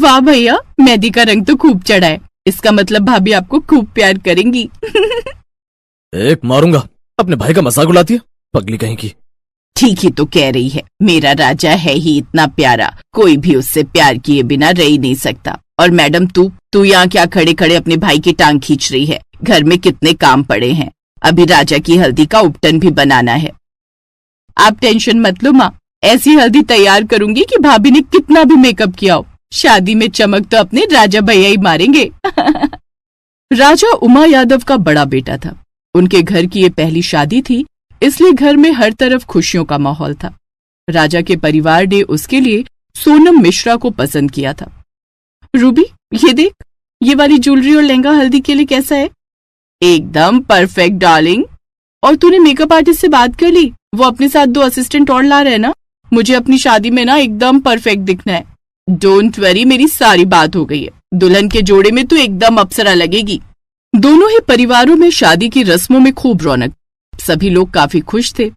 वाह भैया, मेहंदी का रंग तो खूब चढ़ा है। इसका मतलब भाभी आपको खूब प्यार करेंगी। एक मारूंगा, अपने भाई का मजाक उड़ाती है पगली कहीं की। ठीक ही तो कह रही है, मेरा राजा है ही इतना प्यारा, कोई भी उससे प्यार किए बिना रह ही नहीं सकता। और मैडम तू यहाँ क्या खड़े खड़े अपने भाई की टांग खींच रही है? घर में कितने काम पड़े हैं, अभी राजा की हल्दी का उपटन भी बनाना है। आप टेंशन मत लो माँ, ऐसी हल्दी तैयार करूंगी कि भाभी ने कितना भी मेकअप किया हो, शादी में चमक तो अपने राजा भैया ही मारेंगे। राजा उमा यादव का बड़ा बेटा था। उनके घर की ये पहली शादी थी, इसलिए घर में हर तरफ खुशियों का माहौल था। राजा के परिवार ने उसके लिए सोनम मिश्रा को पसंद किया था। रूबी, ये देख, ये वाली ज्वेलरी और लहंगा हल्दी के लिए कैसा है? एकदम परफेक्ट डार्लिंग। और तूने मेकअप आर्टिस्ट से बात कर ली? वो अपने साथ 2 असिस्टेंट और ला रहे हैं ना? मुझे अपनी शादी में ना एकदम परफेक्ट दिखना है। डोंट वरी, मेरी सारी बात हो गई है। दुल्हन के जोड़े में तू एकदम अप्सरा लगेगी। दोनों ही परिवारों में शादी की रस्मों में खूब रौनक, सभी लोग काफी खुश थे।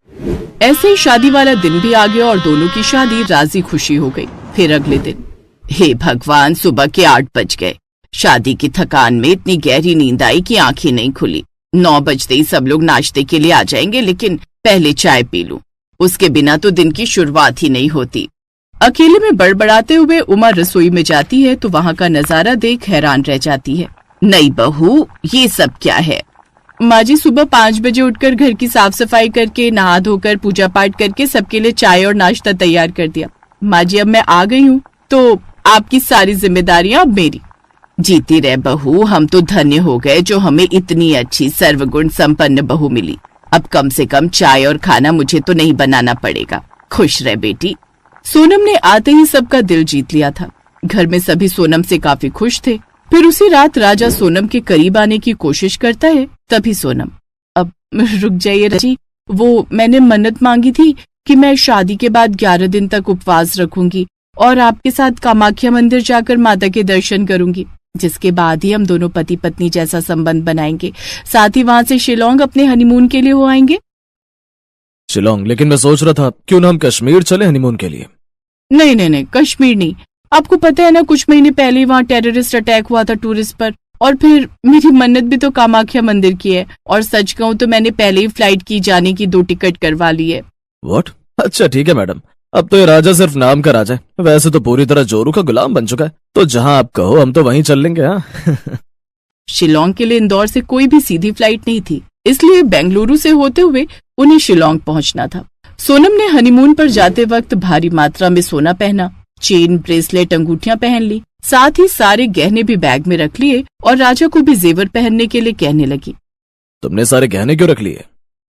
ऐसे ही शादी वाला दिन भी आ गया और दोनों की शादी राजी खुशी हो गई। फिर अगले दिन, हे भगवान, सुबह के 8 बज गए। शादी की थकान में इतनी गहरी नींद आई कि आंखें नहीं खुली। 9 बजते ही सब लोग नाश्ते के लिए आ जाएंगे, लेकिन पहले चाय पी लूं, उसके बिना तो दिन की शुरुआत ही नहीं होती। अकेले में बड़बड़ाते हुए उमा रसोई में जाती है तो वहां का नजारा देख हैरान रह जाती है। नई बहू, ये सब क्या है? माँ जी, सुबह 5 बजे उठकर घर की साफ सफाई करके, नहा धोकर, पूजा पाठ करके सबके लिए चाय और नाश्ता तैयार कर दिया। माँ जी, अब मैं आ गई हूँ तो आपकी सारी जिम्मेदारियां अब मेरी। जीती रह बहू, हम तो धन्य हो गए जो हमें इतनी अच्छी सर्वगुण संपन्न बहू मिली। अब कम से कम चाय और खाना मुझे तो नहीं बनाना पड़ेगा। खुश रह बेटी। सोनम ने आते ही सबका दिल जीत लिया था। घर में सभी सोनम से काफी खुश थे। फिर उसी रात राजा सोनम के करीब आने की कोशिश करता है। तभी सोनम, अब रुक जाइए राजी, वो मैंने मन्नत मांगी थी कि मैं शादी के बाद 11 दिन तक उपवास रखूंगी और आपके साथ कामाख्या मंदिर जाकर माता के दर्शन करूंगी, जिसके बाद ही हम दोनों पति पत्नी जैसा संबंध बनाएंगे। साथ ही वहां से शिलोंग अपने हनीमून के लिए हो आएंगे। शिलोंग? लेकिन मैं सोच रहा था क्यों ना हम कश्मीर चले हनीमून के लिए। नहीं, कश्मीर नहीं। आपको पता है ना, कुछ महीने पहले वहाँ टेररिस्ट अटैक हुआ था टूरिस्ट पर। और फिर मेरी मन्नत भी तो कामाख्या मंदिर की है, और सच कहूँ तो मैंने पहले ही फ्लाइट की जाने की 2 टिकट करवा ली है। व्हाट? अच्छा ठीक है मैडम, अब तो ये राजा सिर्फ नाम का राजा है, वैसे तो पूरी तरह जोरू का गुलाम बन चुका है। तो जहाँ आप कहो हम तो वहीं चल लेंगे। हाँ। शिलोंग के लिए इंदौर से कोई भी सीधी फ्लाइट नहीं थी, इसलिए बेंगलुरु से होते हुए उन्हें शिलोंग पहुंचना था। सोनम ने हनीमून पर जाते वक्त भारी मात्रा में सोना पहना, चेन, ब्रेसलेट, अंगूठियां पहन ली, साथ ही सारे गहने भी बैग में रख लिए और राजा को भी जेवर पहनने के लिए कहने लगी। तुमने सारे गहने क्यों रख लिए?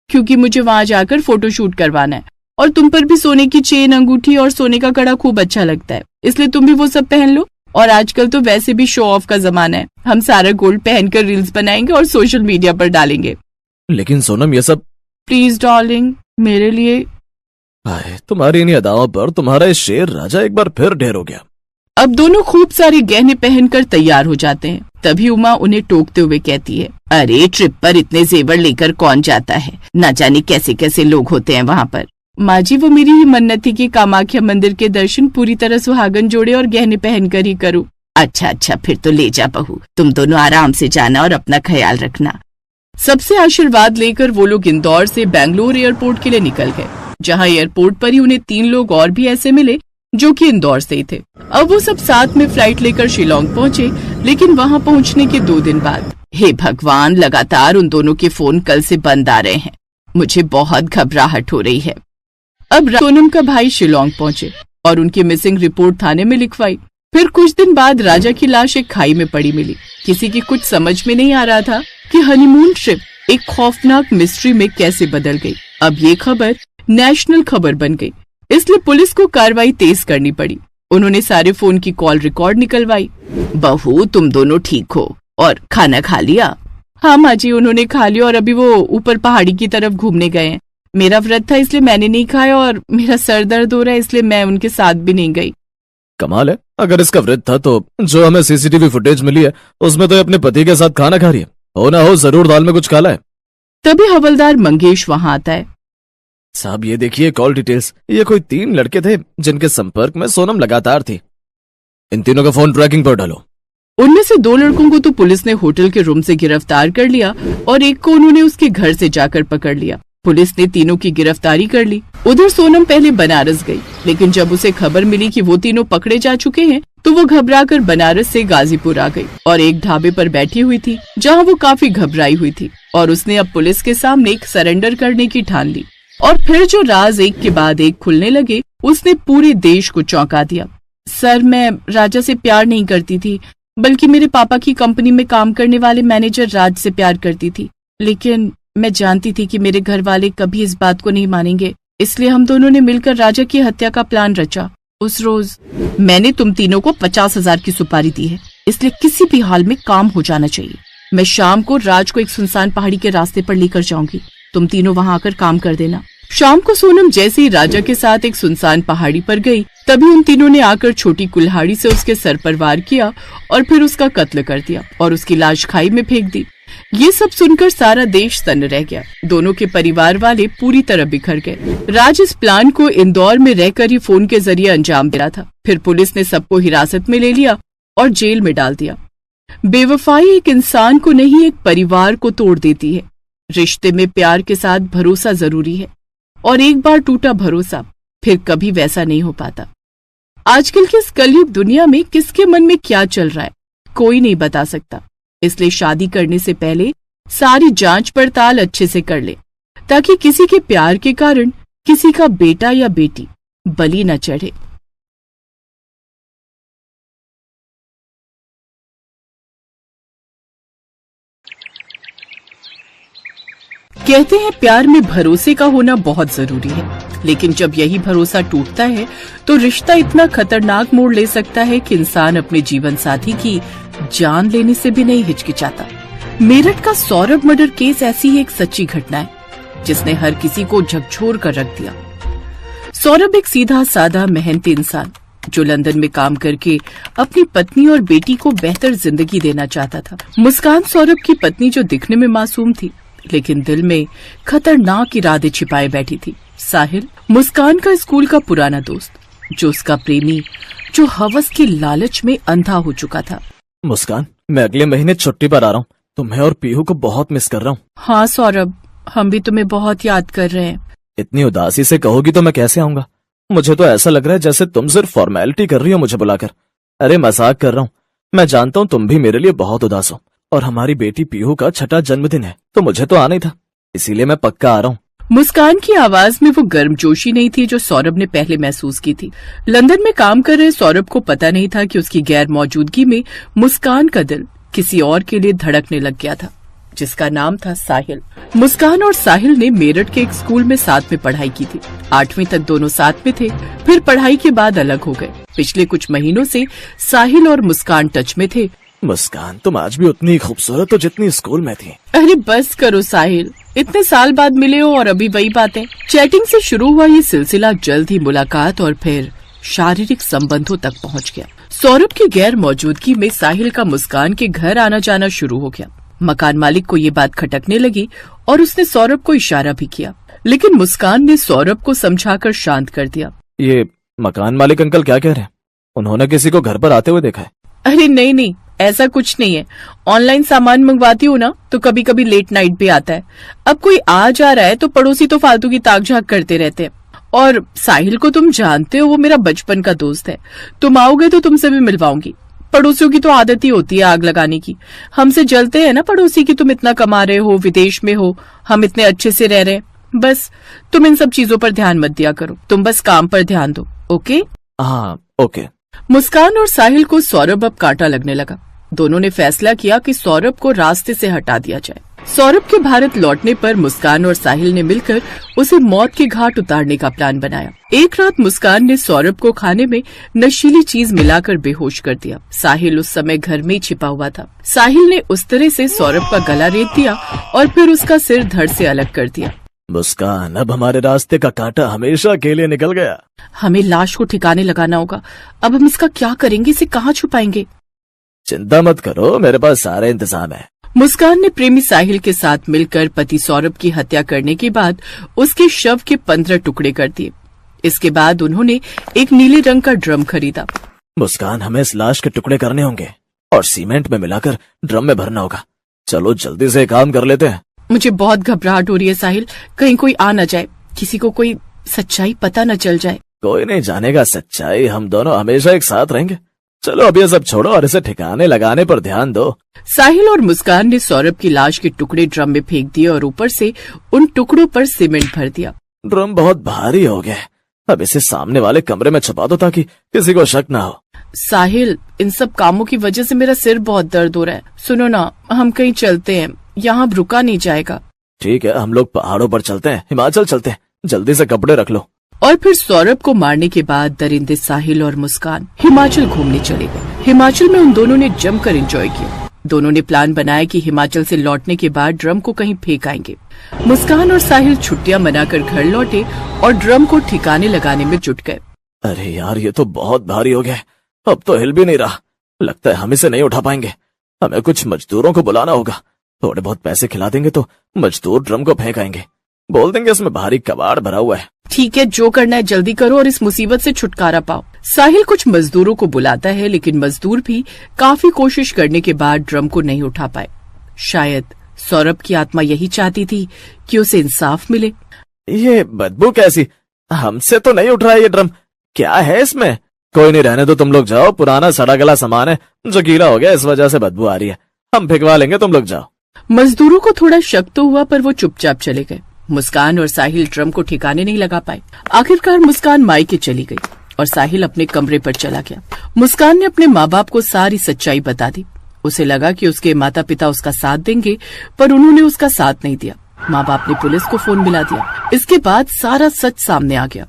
क्योंकि मुझे वहां जाकर फोटोशूट करवाना है, और तुम पर भी सोने की चेन, अंगूठी और सोने का कड़ा खूब अच्छा लगता है, इसलिए तुम भी वो सब पहन लो। और आजकल तो वैसे भी शो ऑफ का जमाना है, हम सारा गोल्ड पहनकर रील्स बनाएंगे और सोशल मीडिया पर डालेंगे। लेकिन सोनम, ये सब। प्लीज डार्लिंग, मेरे लिए। हाय, तुम्हारी इन्हीं अदाओं पर तुम्हारा ये शेर राजा एक बार फिर ढेर हो गया। अब दोनों खूब सारे गहने पहनकर तैयार हो जाते हैं। तभी उमा उन्हें टोकते हुए कहती है, अरे ट्रिप पर इतने जेवर लेकर कौन जाता है, न जाने कैसे कैसे लोग होते हैं वहाँ पर। माँ जी, वो मेरी ही मन्नत थी कि कामाख्या मंदिर के दर्शन पूरी तरह सुहागन जोड़े और गहने पहनकर ही करूँ। अच्छा, फिर तो ले जा बहू, तुम दोनों आराम से जाना और अपना ख्याल रखना। सबसे आशीर्वाद लेकर वो लोग इंदौर से बेंगलुरु एयरपोर्ट के लिए निकल गए, जहाँ एयरपोर्ट पर ही उन्हें 3 लोग और भी ऐसे मिले जो कि इंदौर से ही थे। अब वो सब साथ में फ्लाइट लेकर शिलोंग पहुंचे, लेकिन वहां पहुंचने के 2 दिन बाद, हे भगवान, लगातार उन दोनों के फोन कल से बंद आ रहे हैं। मुझे बहुत घबराहट हो रही है। अब सोनम का भाई शिलोंग पहुंचे और उनकी मिसिंग रिपोर्ट थाने में लिखवाई। फिर कुछ दिन बाद राजा की लाश एक खाई में पड़ी मिली। किसी की कुछ समझ में नहीं आ रहा था कि हनीमून ट्रिप एक खौफनाक मिस्ट्री में कैसे बदल गई। अब ये खबर नेशनल खबर बन गई, इसलिए पुलिस को कार्रवाई तेज करनी पड़ी। उन्होंने सारे फोन की कॉल रिकॉर्ड निकलवाई। बहू, तुम दोनों ठीक हो और खाना खा लिया? हाँ माँ जी, उन्होंने खा लिया और अभी वो ऊपर पहाड़ी की तरफ घूमने गए हैं। मेरा व्रत था इसलिए मैंने नहीं खाया, और मेरा सर दर्द हो रहा है इसलिए मैं उनके साथ भी नहीं गई। कमाल है, अगर इसका व्रत था तो जो हमें सीसीटीवी फुटेज मिली है उसमें तो अपने पति के साथ खाना खा रही है। हो ना हो जरूर दाल में कुछ काला है। तभी हवलदार मंगेश वहां आता है। साहब ये देखिए कॉल डिटेल्स, ये कोई 3 लड़के थे जिनके संपर्क में सोनम लगातार थी। इन तीनों का फोन ट्रैकिंग पर डालो। उनमें से 2 लड़कों को तो पुलिस ने होटल के रूम से गिरफ्तार कर लिया और एक को उन्होंने उसके घर से जाकर पकड़ लिया। पुलिस ने तीनों की गिरफ्तारी कर ली। उधर सोनम पहले बनारस गई, लेकिन जब उसे खबर मिली कि वो तीनों पकड़े जा चुके हैं तो वो घबराकर बनारस से गाजीपुर आ गई और एक ढाबे पर बैठी हुई थी, जहां वो काफी घबराई हुई थी और उसने अब पुलिस के सामने एक सरेंडर करने की ठान ली। और फिर जो राज एक के बाद एक खुलने लगे, उसने पूरे देश को चौंका दिया। सर, मैं राजा से प्यार नहीं करती थी, बल्कि मेरे पापा की कंपनी में काम करने वाले मैनेजर राज से प्यार करती थी। लेकिन मैं जानती थी कि मेरे घर वाले कभी इस बात को नहीं मानेंगे, इसलिए हम दोनों ने मिलकर राजा की हत्या का प्लान रचा। उस रोज मैंने तुम तीनों को 50,000 की सुपारी दी है, इसलिए किसी भी हाल में काम हो जाना चाहिए। मैं शाम को राज को एक सुनसान पहाड़ी के रास्ते पर लेकर जाऊंगी, तुम तीनों वहां आकर काम कर देना। शाम को सोनम जैसे ही राजा के साथ एक सुनसान पहाड़ी पर गई, तभी उन तीनों ने आकर छोटी कुल्हाड़ी से उसके सर पर वार किया और फिर उसका कत्ल कर दिया और उसकी लाश खाई में फेंक दी। ये सब सुनकर सारा देश सन्न रह गया। दोनों के परिवार वाले पूरी तरह बिखर गए। राज इस प्लान को इंदौर में रहकर ही फोन के जरिए अंजाम दे रहा था। फिर पुलिस ने सबको हिरासत में ले लिया और जेल में डाल दिया। बेवफाई एक इंसान को नहीं, एक परिवार को तोड़ देती है। रिश्ते में प्यार के साथ भरोसा जरूरी है, और एक बार टूटा भरोसा फिर कभी वैसा नहीं हो पाता। आजकल की इस कलयुग दुनिया में किसके मन में क्या चल रहा है कोई नहीं बता सकता, इसलिए शादी करने से पहले सारी जांच पड़ताल अच्छे से कर ले, ताकि किसी के प्यार के कारण किसी का बेटा या बेटी बलि न चढ़े। कहते हैं प्यार में भरोसे का होना बहुत जरूरी है, लेकिन जब यही भरोसा टूटता है तो रिश्ता इतना खतरनाक मोड़ ले सकता है कि इंसान अपने जीवन साथी की जान लेने से भी नहीं हिचकिचाता। मेरठ का सौरभ मर्डर केस ऐसी ही एक सच्ची घटना है जिसने हर किसी को झकझोर कर रख दिया। सौरभ एक सीधा साधा मेहनती इंसान जो लंदन में काम करके अपनी पत्नी और बेटी को बेहतर जिंदगी देना चाहता था। मुस्कान सौरभ की पत्नी जो दिखने में मासूम थी, लेकिन दिल में खतरनाक इरादे छिपाए बैठी थी। साहिल, मुस्कान का स्कूल का पुराना दोस्त, जो उसका प्रेमी, जो हवस के लालच में अंधा हो चुका था। मुस्कान, मैं अगले महीने छुट्टी पर आ रहा हूँ, तुम्हें और पीहू को बहुत मिस कर रहा हूँ। हाँ सौरभ, हम भी तुम्हें बहुत याद कर रहे हैं। इतनी उदासी से कहोगी तो मैं कैसे आऊंगा? मुझे तो ऐसा लग रहा है जैसे तुम सिर्फ फॉर्मेलिटी कर रही हो मुझे बुलाकर। अरे मजाक कर रहा हूँ, मैं जानता हूँ तुम भी मेरे लिए बहुत उदास हो, और हमारी बेटी पीहू का 6ठा जन्मदिन है, तो मुझे तो आना ही था, इसीलिए मैं पक्का आ रहा हूँ। मुस्कान की आवाज में वो गर्मजोशी नहीं थी जो सौरभ ने पहले महसूस की थी। लंदन में काम कर रहे सौरभ को पता नहीं था कि उसकी गैर मौजूदगी में मुस्कान का दिल किसी और के लिए धड़कने लग गया था, जिसका नाम था साहिल। मुस्कान और साहिल ने मेरठ के एक स्कूल में साथ में पढ़ाई की थी। 8वीं तक दोनों साथ में थे, फिर पढ़ाई के बाद अलग हो गए। पिछले कुछ महीनों से साहिल और मुस्कान टच में थे। मुस्कान, तुम आज भी उतनी खूबसूरत हो जितनी स्कूल में थी। अरे बस करो साहिल, इतने साल बाद मिले हो और अभी वही बातें। चैटिंग से शुरू हुआ ये सिलसिला जल्द ही मुलाकात और फिर शारीरिक संबंधों तक पहुंच गया। सौरभ की गैर मौजूदगी में साहिल का मुस्कान के घर आना जाना शुरू हो गया। मकान मालिक को ये बात खटकने लगी और उसने सौरभ को इशारा भी किया, लेकिन मुस्कान ने सौरभ को समझाकर शांत कर दिया। ये मकान मालिक अंकल क्या कह रहे हैं? उन्होंने किसी को घर पर आते हुए देखा है? अरे नहीं, ऐसा कुछ नहीं है। ऑनलाइन सामान मंगवाती हूँ ना, तो कभी कभी लेट नाइट भी आता है। अब कोई आ जा रहा है तो पड़ोसी तो फालतू की ताक झाक करते रहते हैं। और साहिल को तुम जानते हो, वो मेरा बचपन का दोस्त है। तुम आओगे तो तुमसे भी मिलवाऊंगी। पड़ोसियों की तो आदत ही होती है आग लगाने की। हमसे जलते हैं ना पड़ोसी की, तुम इतना कमा रहे हो, विदेश में हो, हम इतने अच्छे से रह रहे हैं। बस तुम इन सब चीजों पर ध्यान मत दिया करो, तुम बस काम पर ध्यान दो। ओके? हाँ, ओके। मुस्कान और साहिल को सौरभ अब कांटा लगने लगा। दोनों ने फैसला किया कि सौरभ को रास्ते से हटा दिया जाए। सौरभ के भारत लौटने पर मुस्कान और साहिल ने मिलकर उसे मौत के घाट उतारने का प्लान बनाया। एक रात मुस्कान ने सौरभ को खाने में नशीली चीज मिलाकर बेहोश कर दिया। साहिल उस समय घर में ही छिपा हुआ था। साहिल ने उस तरह से सौरभ का गला रेत दिया और फिर उसका सिर धड़ से अलग कर दिया। मुस्कान, अब हमारे रास्ते का कांटा हमेशा के लिए निकल गया। हमें लाश को ठिकाने लगाना होगा। अब हम इसका क्या करेंगे, इसे कहाँ छुपाएंगे? चिंता मत करो, मेरे पास सारा इंतजाम है। मुस्कान ने प्रेमी साहिल के साथ मिलकर पति सौरभ की हत्या करने के बाद उसके शव के 15 टुकड़े कर दिए। इसके बाद उन्होंने एक नीले रंग का ड्रम खरीदा मुस्कान, हमें इस लाश के टुकड़े करने होंगे और सीमेंट में मिलाकर ड्रम में भरना होगा। चलो जल्दी से काम कर लेते हैं। मुझे बहुत घबराहट हो रही है साहिल, कहीं कोई आ न जाए, किसी को कोई सच्चाई पता न चल जाए। कोई नहीं जानेगा सच्चाई, हम दोनों हमेशा एक साथ रहेंगे। चलो अब ये सब छोड़ो और इसे ठिकाने लगाने पर ध्यान दो। साहिल और मुस्कान ने सौरभ की लाश के टुकड़े ड्रम में फेंक दिए और ऊपर से उन टुकड़ों पर सीमेंट भर दिया। ड्रम बहुत भारी हो गया, अब इसे सामने वाले कमरे में छुपा दो ताकि किसी को शक ना हो। साहिल, इन सब कामों की वजह से मेरा सिर बहुत दर्द हो रहा है। सुनो ना, हम कहीं चलते हैं, यहाँ रुका नहीं जाएगा। ठीक है, हम लोग पहाड़ों पर चलते हैं, हिमाचल चलते हैं। जल्दी से कपड़े रख लो। और फिर सौरभ को मारने के बाद दरिंदे साहिल और मुस्कान हिमाचल घूमने चले गए। हिमाचल में उन दोनों ने जमकर एंजॉय किया। दोनों ने प्लान बनाया कि हिमाचल से लौटने के बाद ड्रम को कहीं फेंक आएंगे। मुस्कान और साहिल छुट्टियां मनाकर घर लौटे और ड्रम को ठिकाने लगाने में जुट गए। अरे यार, ये तो बहुत भारी हो गया, अब तो हिल भी नहीं रहा। लगता है हम इसे नहीं उठा पाएंगे। हमें कुछ मजदूरों को बुलाना होगा। थोड़े बहुत पैसे खिला देंगे तो मजदूर ड्रम को फेंक आएंगे। बोल देंगे इसमें भारी कबाड़ भरा हुआ है। ठीक है, जो करना है जल्दी करो और इस मुसीबत से छुटकारा पाओ। साहिल कुछ मजदूरों को बुलाता है, लेकिन मजदूर भी काफी कोशिश करने के बाद ड्रम को नहीं उठा पाए। शायद सौरभ की आत्मा यही चाहती थी कि उसे इंसाफ मिले। ये बदबू कैसी? हमसे तो नहीं उठ रहा है ये ड्रम, क्या है इसमें? कोई नहीं, रहने दो, तुम लोग जाओ। पुराना सड़ा गला सामान है जो गीला हो गया, इस वजह से बदबू आ रही है। हम फेंकवा लेंगे, तुम लोग जाओ। मजदूरों को थोड़ा शक तो हुआ, पर वो चुपचाप चले गए। मुस्कान और साहिल ड्रम को ठिकाने नहीं लगा पाए। आखिरकार मुस्कान मायके चली गई और साहिल अपने कमरे पर चला गया। मुस्कान ने अपने माँ बाप को सारी सच्चाई बता दी। उसे लगा कि उसके माता पिता उसका साथ देंगे, पर उन्होंने उसका साथ नहीं दिया। माँ बाप ने पुलिस को फोन मिला दिया। इसके बाद सारा सच सामने आ गया।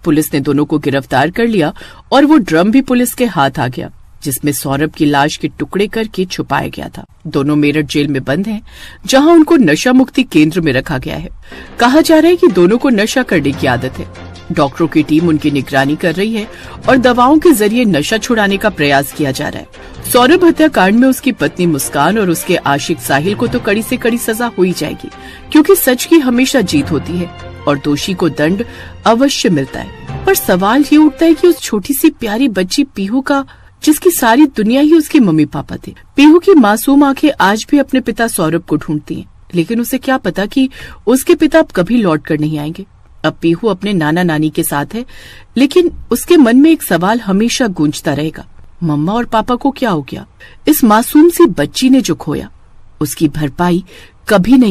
पुलिस ने दोनों को गिरफ्तार कर लिया और वो ड्रम भी पुलिस के हाथ आ गया, जिसमें सौरभ की लाश के टुकड़े करके छुपाया गया था। दोनों मेरठ जेल में बंद हैं, जहां उनको नशा मुक्ति केंद्र में रखा गया है। कहा जा रहा है कि दोनों को नशा करने की आदत है। डॉक्टरों की टीम उनकी निगरानी कर रही है और दवाओं के जरिए नशा छुड़ाने का प्रयास किया जा रहा है। सौरभ हत्याकांड में उसकी पत्नी मुस्कान और उसके आशिक साहिल को तो कड़ी से कड़ी सजा हो ही जाएगी, क्योंकि सच की हमेशा जीत होती है और दोषी को दंड अवश्य मिलता है। पर सवाल ये उठता है कि उस छोटी सी प्यारी बच्ची पीहू का, जिसकी सारी दुनिया ही उसके मम्मी पापा थे। पीहू की मासूम आंखें आज भी अपने पिता सौरभ को ढूंढती हैं, लेकिन उसे क्या पता कि उसके पिता अब कभी लौट कर नहीं आएंगे। अब पीहू अपने नाना नानी के साथ है, लेकिन उसके मन में एक सवाल हमेशा गूंजता रहेगा, मम्मा और पापा को क्या हो गया? इस मासूम सी बच्ची ने जो खोया, उसकी भरपाई कभी नहीं